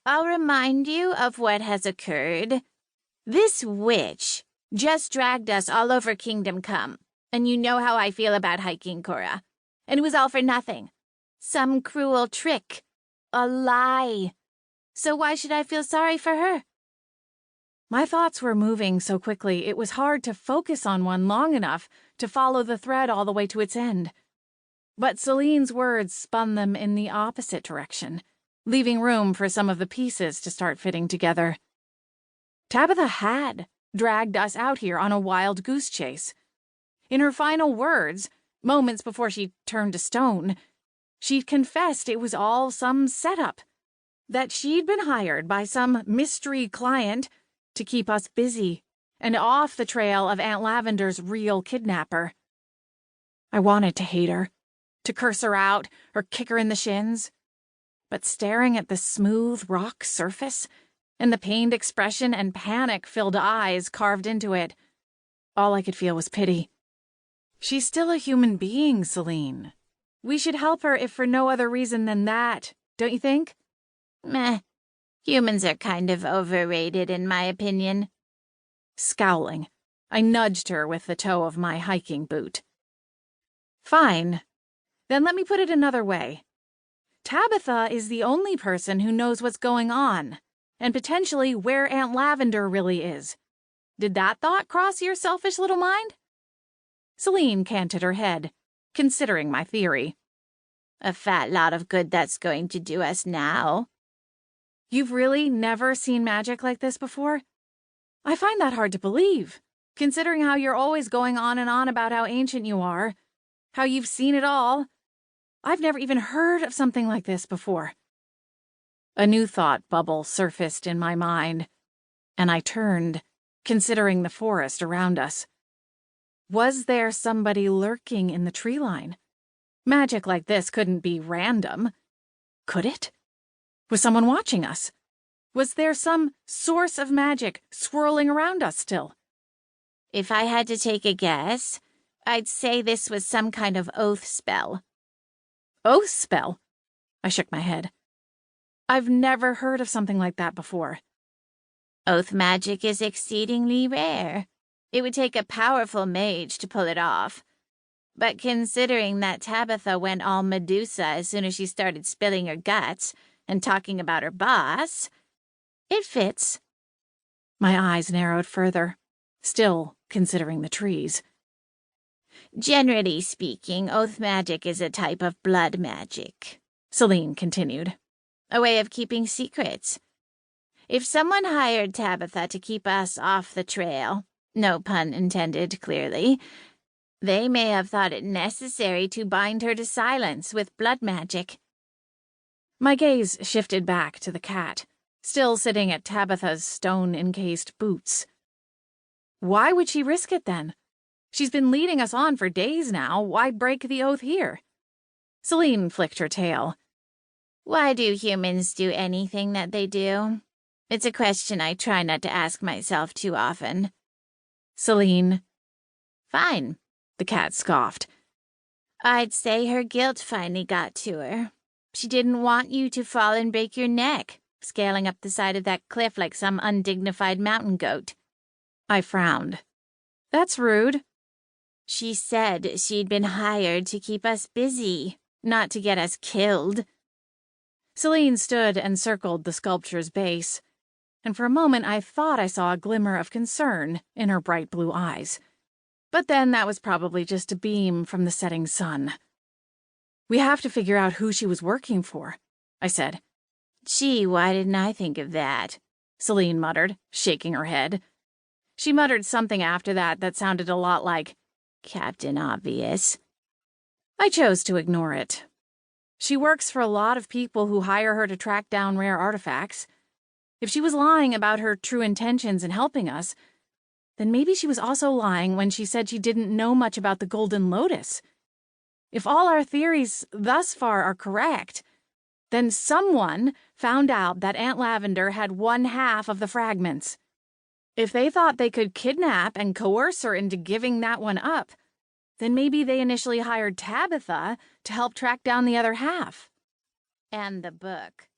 I'll remind you of what has occurred. This witch just dragged us all over Kingdom Come, and you know how I feel about hiking, Cora. And it was all for nothing. Some cruel trick. A lie. So why should I feel sorry for her? My thoughts were moving so quickly it was hard to focus on one long enough to follow the thread all the way to its end. But Celine's words spun them in the opposite direction, leaving room for some of the pieces to start fitting together. Tabitha had dragged us out here on a wild goose chase. In her final words, moments before she turned to stone, she'd confessed it was all some setup, that she'd been hired by some mystery client to keep us busy and off the trail of Aunt Lavender's real kidnapper. I wanted to hate her, to curse her out or kick her in the shins. But staring at the smooth rock surface and the pained expression and panic-filled eyes carved into it, all I could feel was pity. She's still a human being, Celine. We should help her if for no other reason than that, don't you think? Meh. Humans are kind of overrated, in my opinion. Scowling, I nudged her with the toe of my hiking boot. Fine. Then let me put it another way. Tabitha is the only person who knows what's going on, and potentially where Aunt Lavender really is. Did that thought cross your selfish little mind? Celine canted her head, considering my theory. A fat lot of good that's going to do us now. You've really never seen magic like this before? I find that hard to believe, considering how you're always going on and on about how ancient you are, how you've seen it all. I've never even heard of something like this before. A new thought bubble surfaced in my mind, and I turned, considering the forest around us. Was there somebody lurking in the tree line? Magic like this couldn't be random. Could it? Was someone watching us? Was there some source of magic swirling around us still? If I had to take a guess, I'd say this was some kind of oath spell. Oath spell? I shook my head. I've never heard of something like that before. Oath magic is exceedingly rare. It would take a powerful mage to pull it off. But considering that Tabitha went all Medusa as soon as she started spilling her guts and talking about her boss, it fits. My eyes narrowed further, still considering the trees. Generally speaking, oath magic is a type of blood magic, Celine continued. A way of keeping secrets. If someone hired Tabitha to keep us off the trail, no pun intended, clearly, they may have thought it necessary to bind her to silence with blood magic. My gaze shifted back to the cat, still sitting at Tabitha's stone-encased boots. Why would she risk it then? She's been leading us on for days now. Why break the oath here? Celine flicked her tail. Why do humans do anything that they do? It's a question I try not to ask myself too often. Celine. Fine, the cat scoffed. I'd say her guilt finally got to her. She didn't want you to fall and break your neck, scaling up the side of that cliff like some undignified mountain goat. I frowned. That's rude. She said she'd been hired to keep us busy, not to get us killed. Celine stood and circled the sculpture's base, and for a moment I thought I saw a glimmer of concern in her bright blue eyes. But then that was probably just a beam from the setting sun. We have to figure out who she was working for, I said. Gee, why didn't I think of that? Celine muttered, shaking her head. She muttered something after that sounded a lot like, Captain Obvious. I chose to ignore it. She works for a lot of people who hire her to track down rare artifacts. If she was lying about her true intentions in helping us, then maybe she was also lying when she said she didn't know much about the Golden Lotus. If all our theories thus far are correct, then someone found out that Aunt Lavender had one half of the fragments. If they thought they could kidnap and coerce her into giving that one up, then maybe they initially hired Tabitha to help track down the other half. And the book.